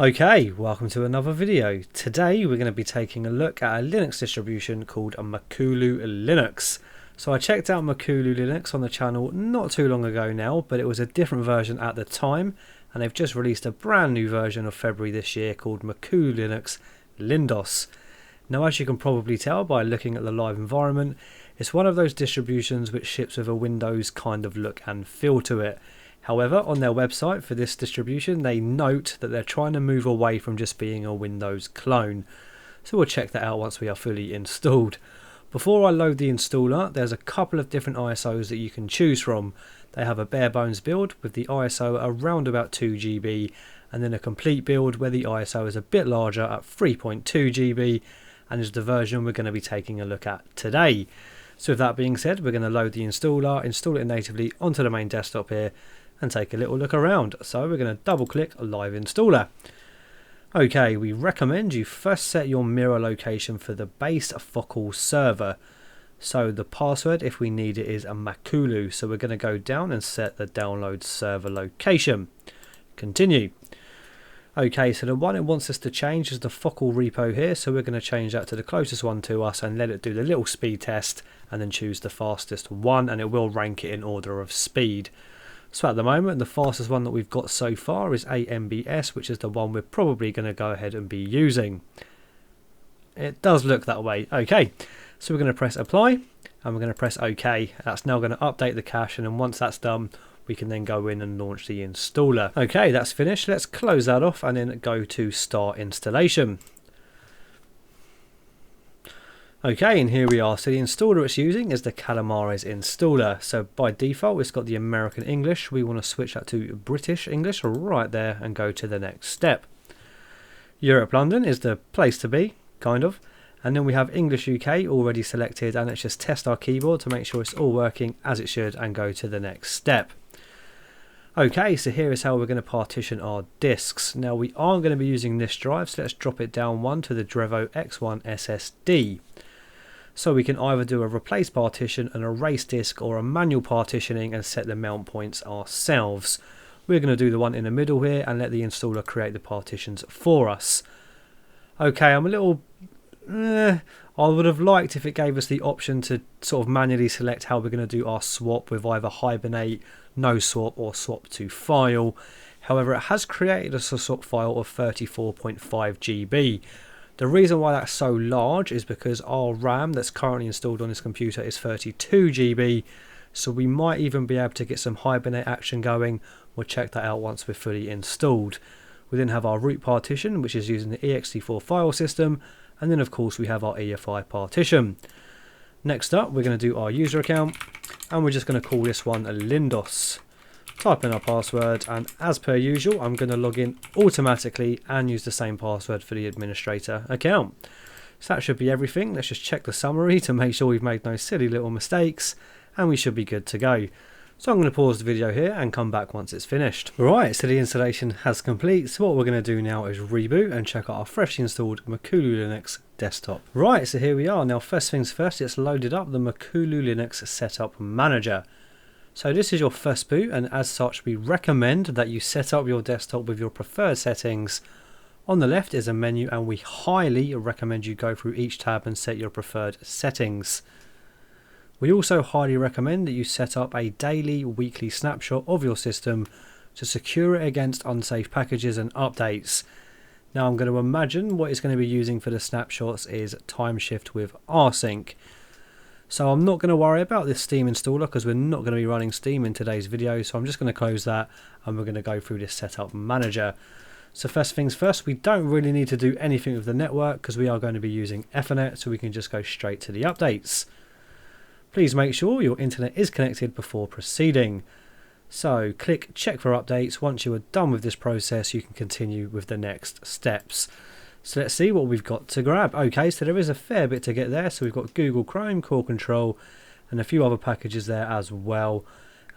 Okay, welcome to another video. Today we're going to be taking a look at a Linux distribution called MakuluLinux. So I checked out MakuluLinux on the channel not too long ago now, but it was a different version at the time, and they've just released a brand new version of February this year called MakuluLinux Lindoz. Now, as you can probably tell by looking at the live environment, it's one of those distributions which ships with a Windows kind of look and feel to it. However, on their website for this distribution, they note that they're trying to move away from just being a Windows clone. So we'll check that out once we are fully installed. Before I load the installer, there's a couple of different ISOs that you can choose from. They have a bare bones build with the ISO around about 2 GB, and then a complete build where the ISO is a bit larger at 3.2 GB, and is the version we're going to be taking a look at today. So with that being said, we're going to load the installer, install it natively onto the main desktop here, and take a little look around. So we're going to double click Live Installer. Okay, we recommend you first set your mirror location for the base focal server. So the password, if we need it, is a Makulu. So we're going to go down and set the download server location. Continue. Okay, so the one it wants us to change is the focal repo here. So we're going to change that to the closest one to us and let it do the little speed test, and then choose the fastest one, and it will rank it in order of speed. So at the moment, the fastest one that we've got so far is 8 MBS, which is the one we're probably going to go ahead and be using. It does look that way. Okay, so we're going to press apply, and we're going to press OK. That's now going to update the cache, and then once that's done, we can then go in and launch the installer. Okay, that's finished. Let's close that off and then go to start installation. Okay, and here we are. So the installer it's using is the Calamares installer. So by default, it's got the American English. We want to switch that to British English right there and go to the next step. Europe London is the place to be, kind of. And then we have English UK already selected, and let's just test our keyboard to make sure it's all working as it should and go to the next step. Okay, so here is how we're going to partition our disks. Now we are going to be using this drive, so let's drop it down one to the Drevo X1 SSD. So we can either do a replace partition, an erase disk, or a manual partitioning and set the mount points ourselves. We're going to do the one in the middle here and let the installer create the partitions for us. Okay, I'm a little... I would have liked if it gave us the option to sort of manually select how we're going to do our swap with either Hibernate, no swap, or swap to file. However, it has created us a swap file of 34.5 GB. The reason why that's so large is because our RAM that's currently installed on this computer is 32 GB, so we might even be able to get some Hibernate action going. We'll check that out once we're fully installed. We then have our root partition, which is using the ext4 file system, and then of course we have our EFI partition. Next up, we're going to do our user account, and we're just going to call this one a Lindoz. Type in our password, and as per usual, I'm going to log in automatically and use the same password for the administrator account. So that should be everything. Let's just check the summary to make sure we've made no silly little mistakes, and we should be good to go. So I'm going to pause the video here and come back once it's finished. Right, so the installation has complete. So what we're going to do now is reboot and check out our freshly installed MakuluLinux desktop. Right, so here we are. Now first things first, it's loaded up the MakuluLinux Setup Manager. So this is your first boot, and as such we recommend that you set up your desktop with your preferred settings. On the left is a menu, and we highly recommend you go through each tab and set your preferred settings. We also highly recommend that you set up a daily, weekly snapshot of your system to secure it against unsafe packages and updates. Now I'm going to imagine what it's going to be using for the snapshots is Timeshift with rsync. So I'm not going to worry about this Steam installer because we're not going to be running Steam in today's video. So I'm just going to close that, and we're going to go through this setup manager. So first things first, we don't really need to do anything with the network because we are going to be using Ethernet, so we can just go straight to the updates. Please make sure your internet is connected before proceeding. So click check for updates. Once you are done with this process, you can continue with the next steps. So let's see what we've got to grab. Okay, so there is a fair bit to get there. So we've got Google Chrome, Core Control, and a few other packages there as well.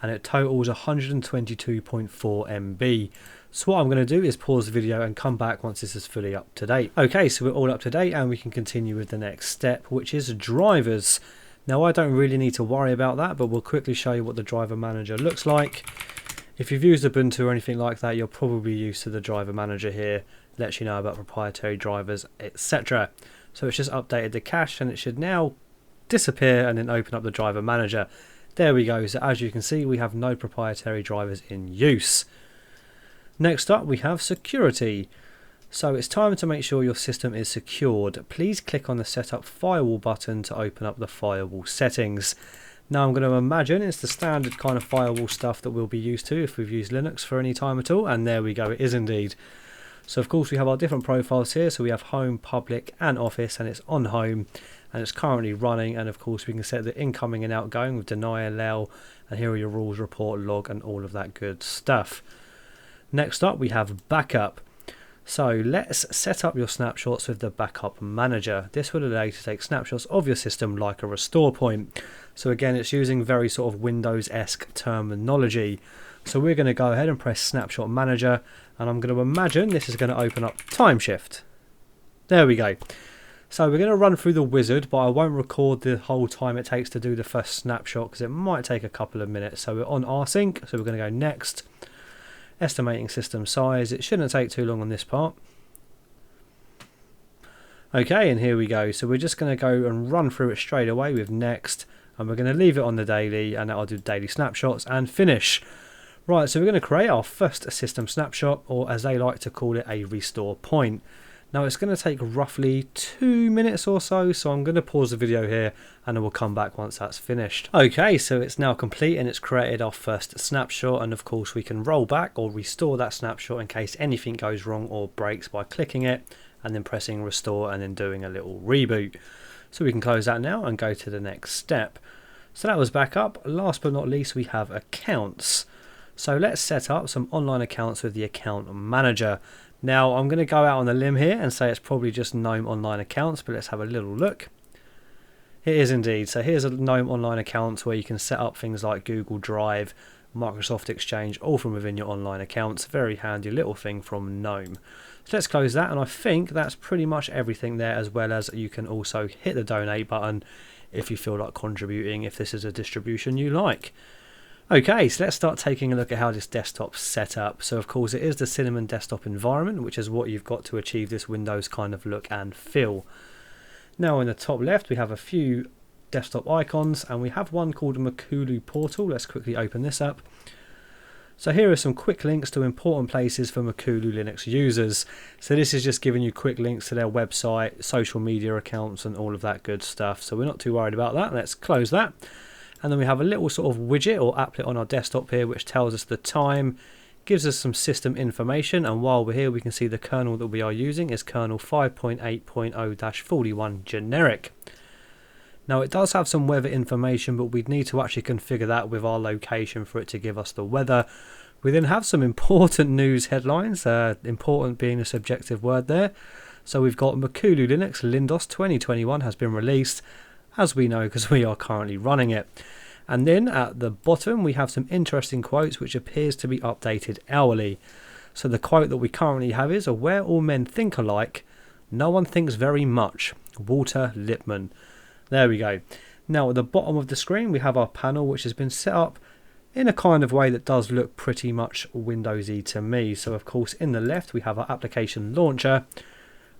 And it totals 122.4 MB. So what I'm going to do is pause the video and come back once this is fully up to date. Okay, so we're all up to date, and we can continue with the next step, which is drivers. Now I don't really need to worry about that, but we'll quickly show you what the driver manager looks like. If you've used Ubuntu or anything like that, you're probably used to the driver manager here. lets you know about proprietary drivers, etc. So it's just updated the cache, and it should now disappear and then open up the driver manager. There we go. So as you can see, we have no proprietary drivers in use. Next up, we have security. So it's time to make sure your system is secured. Please click on the Setup Firewall button to open up the firewall settings. Now I'm going to imagine it's the standard kind of firewall stuff that we'll be used to if we've used Linux for any time at all, and there we go, it is indeed. So of course we have our different profiles here, so we have home, public and office, and it's on home and it's currently running, and of course we can set the incoming and outgoing with deny, allow, and here are your rules, report, log and all of that good stuff. Next up we have backup. So let's set up your snapshots with the backup manager. This will allow you to take snapshots of your system like a restore point. So again, it's using very sort of Windows-esque terminology. So we're going to go ahead and press snapshot manager, and I'm going to imagine this is going to open up timeshift. There we go. So we're going to run through the wizard, but I won't record the whole time it takes to do the first snapshot because it might take a couple of minutes. So we're on rsync, so we're going to go next. Estimating system size. It shouldn't take too long on this part. Okay, and here we go. So we're just going to go and run through it straight away with next, and we're going to leave it on the daily, and that'll do daily snapshots and finish. Right, so we're going to create our first system snapshot, or as they like to call it, a restore point. Now it's going to take roughly 2 minutes or so, so I'm going to pause the video here and then we'll come back once that's finished. Okay, so it's now complete and it's created our first snapshot, and of course we can roll back or restore that snapshot in case anything goes wrong or breaks by clicking it and then pressing restore and then doing a little reboot. So we can close that now and go to the next step. So that was backup. Last but not least, we have accounts. So let's set up some online accounts with the account manager. Now I'm going to go out on a limb here and say it's probably just GNOME online accounts, but let's have a little look. It is indeed. So here's a GNOME online accounts where you can set up things like Google Drive, Microsoft Exchange, all from within your online accounts. Very handy little thing from GNOME. So let's close that, and I think that's pretty much everything there, as well as you can also hit the donate button if you feel like contributing, if this is a distribution you like. Okay, so let's start taking a look at how this desktop's set up. So of course it is the Cinnamon desktop environment, which is what you've got to achieve this Windows kind of look and feel. Now in the top left we have a few desktop icons, and we have one called Makulu Portal. Let's quickly open this up. So here are some quick links to important places for MakuluLinux users. So this is just giving you quick links to their website, social media accounts and all of that good stuff. So we're not too worried about that. Let's close that. And then we have a little sort of widget or applet on our desktop here which tells us the time, gives us some system information, and while we're here we can see the kernel that we are using is kernel 5.8.0-41 generic. Now it does have some weather information, but we'd need to actually configure that with our location for it to give us the weather. We then have some important news headlines, important being a subjective word there. So we've got MakuluLinux Lindoz 2021 has been released, as we know because we are currently running it. And then at the bottom we have some interesting quotes which appears to be updated hourly. So the quote that we currently have is, "Where all men think alike, no one thinks very much. Walter Lippmann." There we go. Now at the bottom of the screen we have our panel, which has been set up in a kind of way that does look pretty much Windowsy to me. So of course in the left we have our application launcher.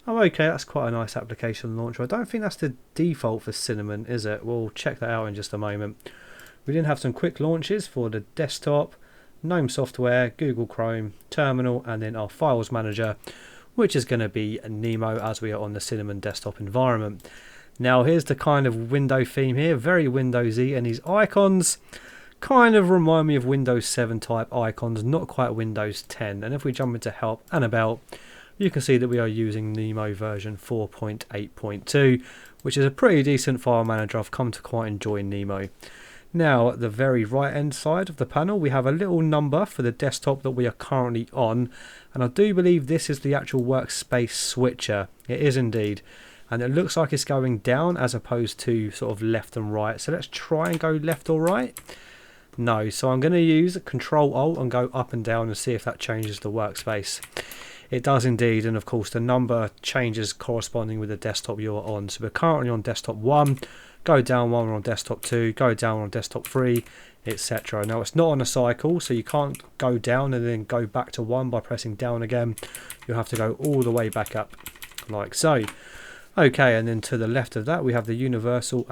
Oh okay, that's quite a nice application launcher. I don't think that's the default for Cinnamon, is it? We'll check that out in just a moment. We then have some quick launches for the desktop, GNOME software, Google Chrome, Terminal, and then our files manager, which is going to be Nemo as we are on the Cinnamon desktop environment. Now here's the kind of window theme here, very Windowsy, and these icons kind of remind me of Windows 7 type icons, not quite Windows 10. And if we jump into help and about, you can see that we are using Nemo version 4.8.2, which is a pretty decent file manager. I've come to quite enjoy Nemo. Now at the very right hand side of the panel we have a little number for the desktop that we are currently on, and I do believe this is the actual workspace switcher. It is indeed, and it looks like it's going down as opposed to sort of left and right. So let's try and go left or right. No, so I'm going to use Control Alt and go up and down and see if that changes the workspace. It does indeed, and of course the number changes corresponding with the desktop you're on. So we're currently on desktop 1, go down one, we're on desktop 2, go down on desktop 3, etc. Now it's not on a cycle, so you can't go down and then go back to 1 by pressing down again. You'll have to go all the way back up like so. Okay, and then to the left of that we have the universal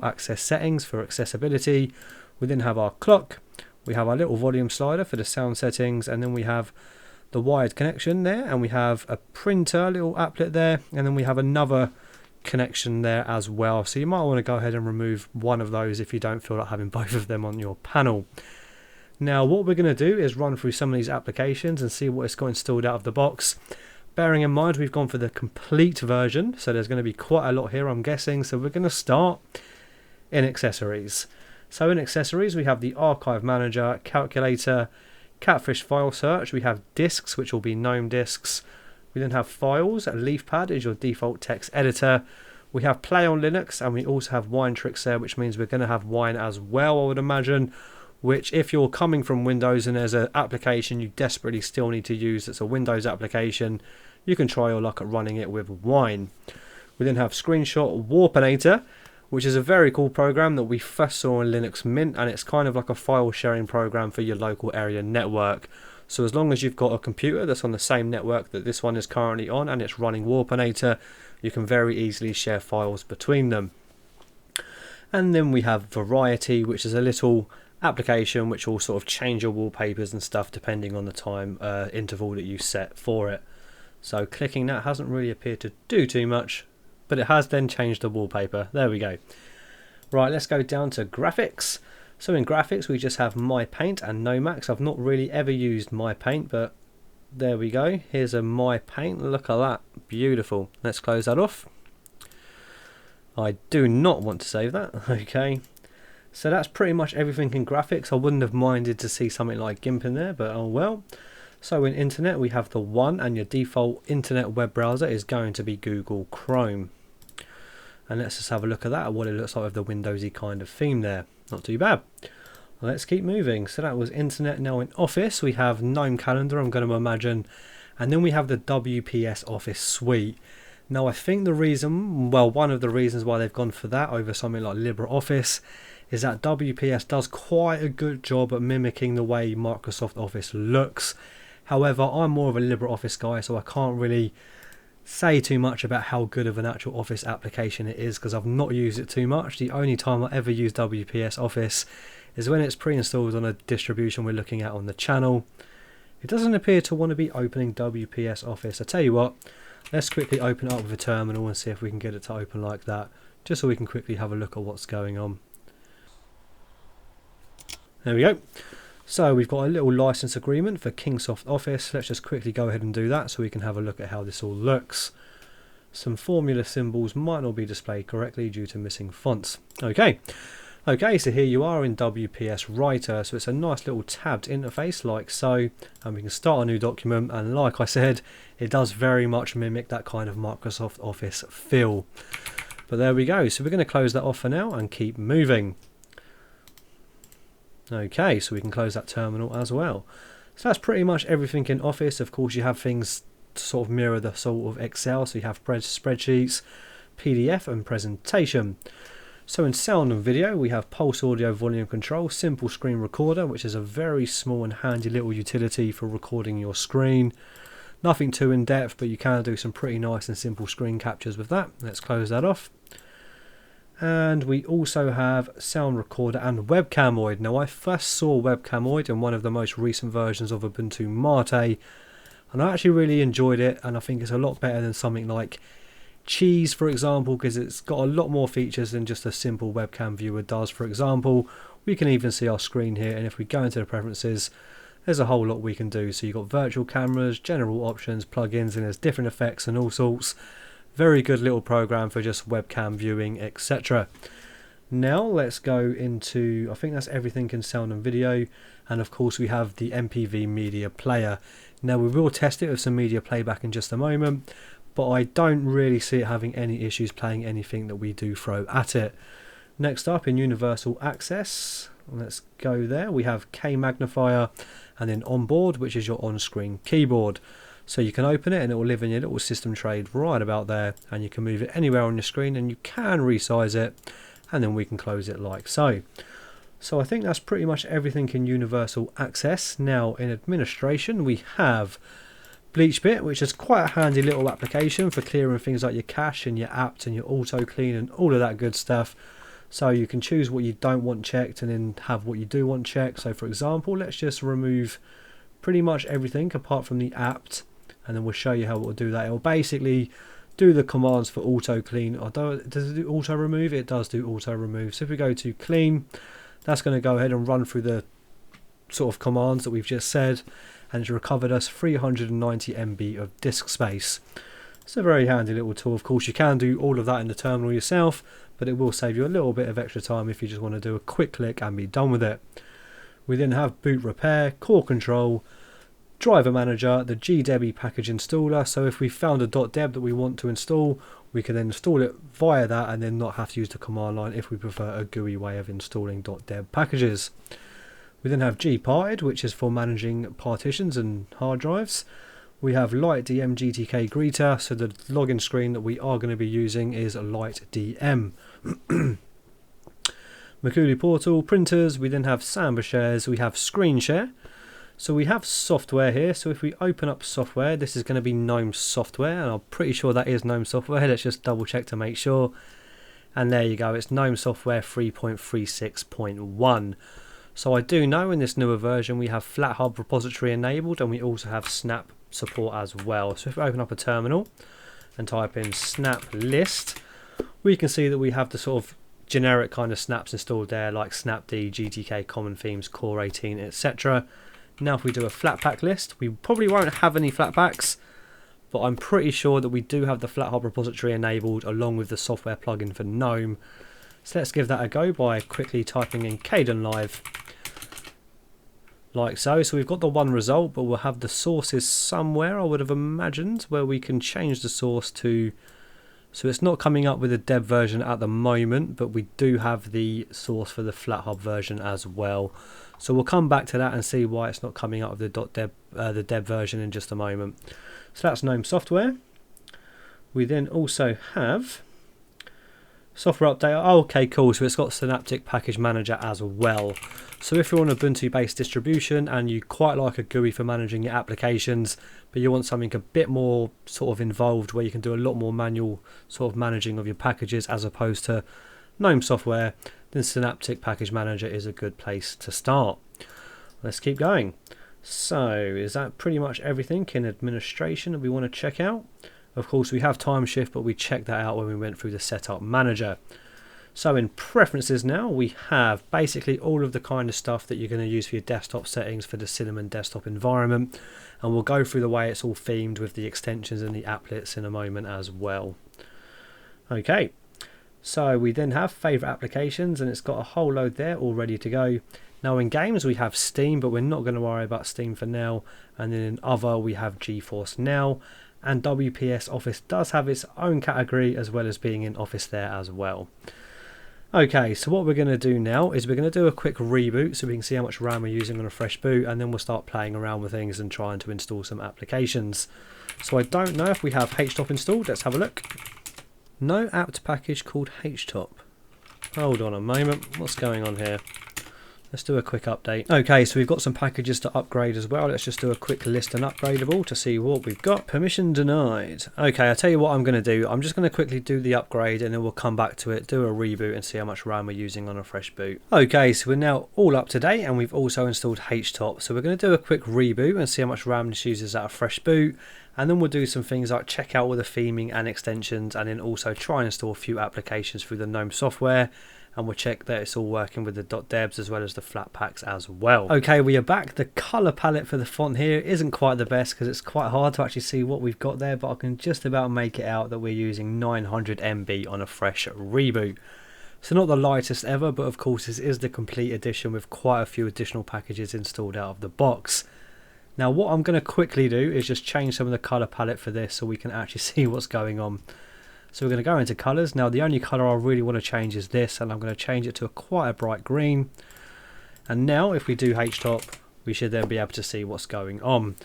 access settings for accessibility. We then have our clock, we have our little volume slider for the sound settings, and then we have the wired connection there, and we have a printer little applet there, and then we have another connection there as well. So you might want to go ahead and remove one of those if you don't feel like having both of them on your panel. Now what we're going to do is run through some of these applications and see what it's got installed out of the box. Bearing in mind we've gone for the complete version, so there's going to be quite a lot here I'm guessing. So we're going to start in accessories. So in accessories we have the archive manager, calculator, catfish file search, we have disks which will be GNOME disks. We then have files, LeafPad is your default text editor. We have Play on Linux, and we also have Wine Tricks there, which means we're going to have Wine as well, I would imagine. Which, if you're coming from Windows and there's an application you desperately still need to use that's a Windows application, you can try your luck at running it with Wine. We then have Screenshot Warpinator, which is a very cool program that we first saw in Linux Mint, and it's kind of like a file sharing program for your local area network. So as long as you've got a computer that's on the same network that this one is currently on and it's running Warpinator, you can very easily share files between them. And then we have Variety, which is a little application which will sort of change your wallpapers and stuff depending on the time interval that you set for it. So clicking that hasn't really appeared to do too much, but it has then changed the wallpaper. There we go. Right, let's go down to graphics. So in graphics we just have MyPaint and Nomax. I've not really ever used MyPaint, but there we go. Here's a MyPaint. Look at that. Beautiful. Let's close that off. I do not want to save that. Okay. So that's pretty much everything in graphics. I wouldn't have minded to see something like GIMP in there, but oh well. So in internet we have the one, and your default internet web browser is going to be Google Chrome. And let's just have a look at that, what it looks like with the Windowsy kind of theme there. Not too bad. Let's keep moving. So that was internet. Now in Office we have GNOME Calendar, I'm going to imagine, and then we have the WPS Office Suite. Now I think the reason, well, one of the reasons why they've gone for that over something like LibreOffice is that WPS does quite a good job at mimicking the way Microsoft Office looks. However, I'm more of a LibreOffice guy, so I can't really say too much about how good of an actual Office application it is because I've not used it too much. The only time I ever use WPS Office is when it's pre-installed on a distribution we're looking at on the channel. It doesn't appear to want to be opening WPS Office. I tell you what, let's quickly open it up with a terminal and see if we can get it to open like that, just so we can quickly have a look at what's going on. There we go. So we've got a little license agreement for Kingsoft Office. Let's just quickly go ahead and do that so we can have a look at how this all looks. Some formula symbols might not be displayed correctly due to missing fonts. Okay, so here you are in WPS Writer. So it's a nice little tabbed interface like so, and we can start a new document, and like I said, it does very much mimic that kind of Microsoft Office feel. But there we go. So we're going to close that off for now and keep moving. Okay, so we can close that terminal as well. So that's pretty much everything in Office. Of course, you have things to sort of mirror the sort of Excel. So you have spreadsheets, PDF and presentation. So in sound and video, we have Pulse Audio Volume Control, Simple Screen Recorder, which is a very small and handy little utility for recording your screen. Nothing too in depth, but you can do some pretty nice and simple screen captures with that. Let's close that off. And we also have Sound Recorder and Webcamoid. Now I first saw Webcamoid in one of the most recent versions of Ubuntu Mate, and I actually really enjoyed it, and I think it's a lot better than something like Cheese, for example, because it's got a lot more features than just a simple webcam viewer does. For example, we can even see our screen here, and if we go into the preferences, there's a whole lot we can do. So you've got virtual cameras, general options, plugins, and there's different effects and all sorts. Very good little program for just webcam viewing, etc. Now let's go into, I think that's everything in sound and video, and of course we have the MPV media player. Now we will test it with some media playback in just a moment, but I don't really see it having any issues playing anything that we do throw at it. Next up in universal access, let's go there, we have K magnifier and then onboard, which is your on-screen keyboard. So you can open it and it will live in your little system tray right about there, and you can move it anywhere on your screen, and you can resize it, and then we can close it like so. So I think that's pretty much everything in universal access. Now in administration we have BleachBit, which is quite a handy little application for clearing things like your cache and your apt and your auto clean and all of that good stuff. So you can choose what you don't want checked and then have what you do want checked. So for example, let's just remove pretty much everything apart from the apt, and then we'll show you how it will do that. It will basically do the commands for auto clean. Does it do auto remove? It does do auto remove. So if we go to clean, that's going to go ahead and run through the sort of commands that we've just said, and it's recovered us 390 MB of disk space. It's a very handy little tool. Of course, you can do all of that in the terminal yourself, but it will save you a little bit of extra time if you just want to do a quick click and be done with it. We then have boot repair, core control, driver manager, the gdebi package installer. So if we found a .deb that we want to install, we can then install it via that and then not have to use the command line if we prefer a GUI way of installing .deb packages. We then have gparted, which is for managing partitions and hard drives. We have lightdm GTK greeter, so the login screen that we are going to be using is lightdm. Makulu portal, printers, we then have Samba shares, we have screen share. So we have software here, so if we open up software, this is going to be GNOME software, and I'm pretty sure that is GNOME software. Let's just double check to make sure. And there you go, it's GNOME software 3.36.1. So I do know in this newer version we have FlatHub repository enabled, and we also have snap support as well. So if we open up a terminal and type in snap list, we can see that we have the sort of generic kind of snaps installed there, like snapd, GTK, common themes, core 18, etc. Now if we do a flatpak list, we probably won't have any flatpaks, but I'm pretty sure that we do have the FlatHub repository enabled along with the software plugin for GNOME. So let's give that a go by quickly typing in kdenlive like so. So we've got the one result, but we'll have the sources somewhere, I would have imagined, where we can change the source to, so it's not coming up with a deb version at the moment, but we do have the source for the FlatHub version as well. So we'll come back to that and see why it's not coming up with the deb version in just a moment. So that's GNOME software. We then also have software update. Oh, okay, cool. So it's got Synaptic Package Manager as well. So if you're on Ubuntu based distribution and you quite like a GUI for managing your applications, but you want something a bit more sort of involved where you can do a lot more manual sort of managing of your packages as opposed to GNOME software, then Synaptic Package Manager is a good place to start. Let's keep going. So is that pretty much everything in administration that we want to check out? Of course we have time shift, but we checked that out when we went through the setup manager. So in preferences now we have basically all of the kind of stuff that you're going to use for your desktop settings for the Cinnamon desktop environment, and we'll go through the way it's all themed with the extensions and the applets in a moment as well. Okay, so we then have favourite applications, and it's got a whole load there all ready to go. Now in games we have Steam, but we're not going to worry about Steam for now, and then in other we have GeForce Now, and WPS Office does have its own category as well as being in Office there as well. Okay, so what we're going to do now is we're going to do a quick reboot so we can see how much RAM we're using on a fresh boot, and then we'll start playing around with things and trying to install some applications. So I don't know if we have htop installed. Let's have a look. No apt package called htop. Hold on a moment, what's going on here? Let's do a quick update. Okay, so we've got some packages to upgrade as well. Let's just do a quick list and upgradable to see what we've got. Permission denied. Okay, I'll tell you what I'm going to do. I'm just going to quickly do the upgrade and then we'll come back to it, do a reboot and see how much RAM we're using on a fresh boot. Okay, so we're now all up to date and we've also installed htop. So we're going to do a quick reboot and see how much RAM this uses at a fresh boot. And then we'll do some things like check out all the theming and extensions, and then also try and install a few applications through the GNOME software. And we'll check that it's all working with the .debs as well as the Flatpaks as well. Okay, we are back. The colour palette for the font here isn't quite the best because it's quite hard to actually see what we've got there, but I can just about make it out that we're using 900 MB on a fresh reboot. So not the lightest ever, but of course this is the complete edition with quite a few additional packages installed out of the box. Now what I'm going to quickly do is just change some of the colour palette for this so we can actually see what's going on. So we're going to go into colours. Now the only colour I really want to change is this, and I'm going to change it to quite a bright green. And now if we do htop, we should then be able to see what's going on.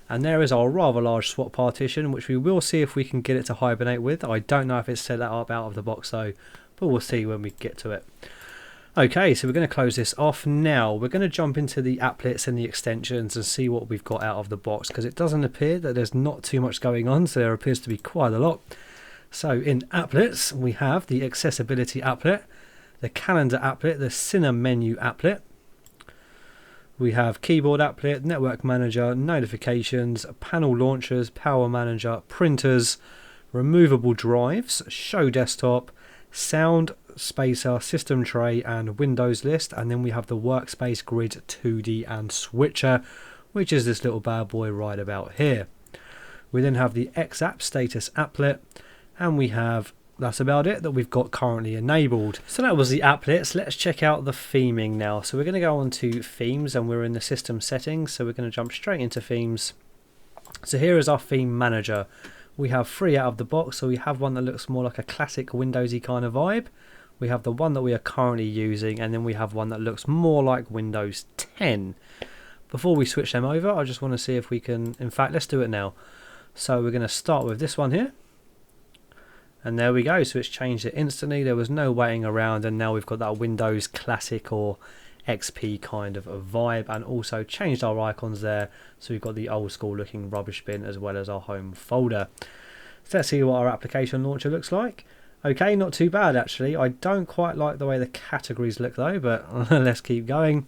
And there is our rather large swap partition, which we will see if we can get it to hibernate with. I don't know if it's set that up out of the box though, but we'll see when we get to it. Okay, so we're going to close this off. Now we're going to jump into the applets and the extensions and see what we've got out of the box, because it doesn't appear that there's not too much going on, so there appears to be quite a lot. So in applets we have the accessibility applet, the calendar applet, the Cine menu applet. We have keyboard applet, network manager, notifications, panel launchers, power manager, printers, removable drives, show desktop, sound, spacer, system tray and Windows list, and then we have the workspace grid 2D and switcher, which is this little bad boy right about here. We then have the XApp status applet, and we have, that's about it that we've got currently enabled. So that was the applets. Let's check out the theming now. So we're going to go on to themes, and we're in the system settings, so we're going to jump straight into themes. So here is our theme manager. We have 3 out of the box, so we have one that looks more like a classic Windowsy kind of vibe. We have the one that we are currently using, and then we have one that looks more like Windows 10. Before we switch them over, I just want to see if we can, in fact, let's do it now. So we're going to start with this one here. And there we go, so it's changed it instantly. There was no waiting around, and now we've got that Windows Classic or XP kind of a vibe, and also changed our icons there. So we've got the old school looking rubbish bin as well as our home folder. So let's see what our application launcher looks like. Okay, not too bad actually. I don't quite like the way the categories look though, but let's keep going.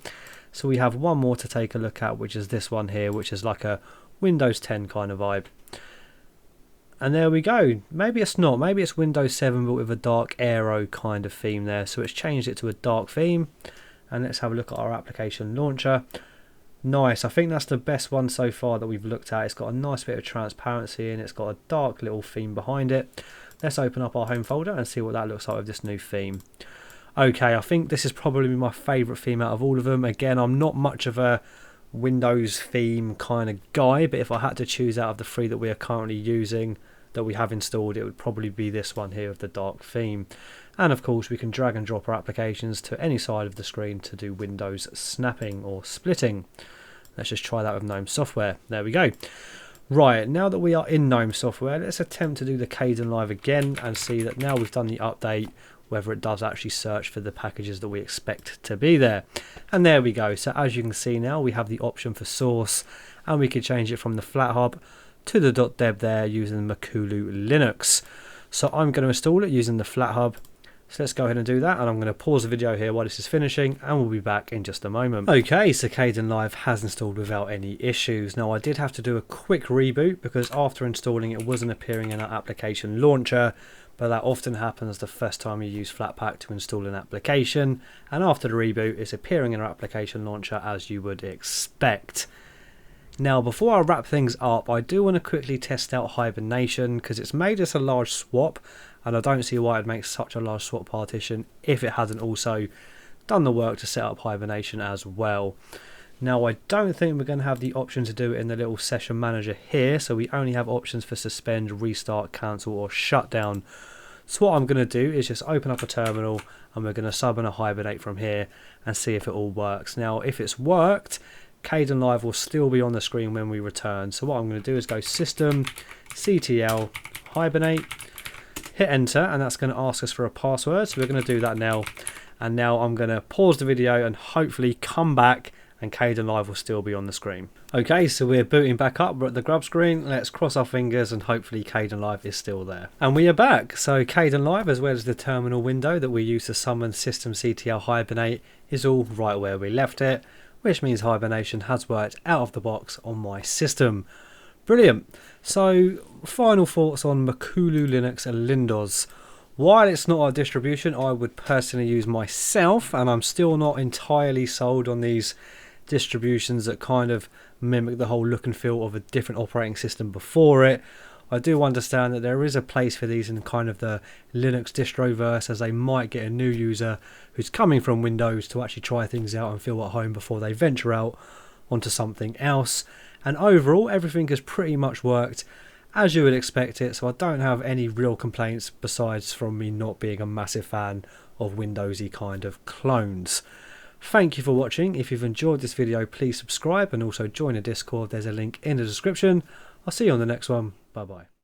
So we have one more to take a look at, which is this one here, which is like a Windows 10 kind of vibe. And there we go. Maybe it's not. Maybe it's Windows 7 but with a dark arrow kind of theme there. So it's changed it to a dark theme. And let's have a look at our application launcher. Nice. I think that's the best one so far that we've looked at. It's got a nice bit of transparency and it's got a dark little theme behind it. Let's open up our home folder and see what that looks like with this new theme. Okay, I think this is probably my favourite theme out of all of them. Again, I'm not much of a Windows theme kind of guy, but if I had to choose out of the 3 that we are currently using, that we have installed, it would probably be this one here with the dark theme. And of course we can drag and drop our applications to any side of the screen to do Windows snapping or splitting. Let's just try that with GNOME software. There we go. Right, now that we are in GNOME software, let's attempt to do the Kdenlive again and see that now we've done the update, whether it does actually search for the packages that we expect to be there. And there we go. So as you can see now, we have the option for source, and we can change it from the FlatHub to the .deb there using MakuluLinux. So I'm going to install it using the FlatHub. So let's go ahead and do that, and I'm going to pause the video here while this is finishing, and we'll be back in just a moment. Okay, so Kdenlive has installed without any issues. Now I did have to do a quick reboot because after installing it wasn't appearing in our application launcher, but that often happens the first time you use Flatpak to install an application, and after the reboot it's appearing in our application launcher as you would expect. Now before I wrap things up, I do want to quickly test out Hibernation because it's made us a large swap, and I don't see why it makes such a large swap partition if it hasn't also done the work to set up Hibernation as well. Now I don't think we're going to have the option to do it in the little session manager here, so we only have options for suspend, restart, cancel or shutdown. So what I'm going to do is just open up a terminal, and we're going to sub and a hibernate from here and see if it all works. Now if it's worked, Kdenlive will still be on the screen when we return. So what I'm going to do is go system ctl hibernate, hit enter, and that's going to ask us for a password. So we're going to do that now. And now I'm going to pause the video and hopefully come back, and Kdenlive will still be on the screen. Okay, so we're booting back up. We're at the grub screen. Let's cross our fingers and hopefully Kdenlive is still there. And we are back. So Kdenlive, as well as the terminal window that we use to summon systemctl hibernate, is all right where we left it, which means Hibernation has worked out of the box on my system. Brilliant. So final thoughts on MakuluLinux Lindoz. While it's not our distribution I would personally use myself, and I'm still not entirely sold on these distributions that kind of mimic the whole look and feel of a different operating system before it, I do understand that there is a place for these in kind of the Linux distroverse, as they might get a new user who's coming from Windows to actually try things out and feel at home before they venture out onto something else. And overall everything has pretty much worked as you would expect it, so I don't have any real complaints besides from me not being a massive fan of Windowsy kind of clones. Thank you for watching. If you've enjoyed this video, please subscribe and also join the Discord. There's a link in the description. I'll see you on the next one. Bye bye.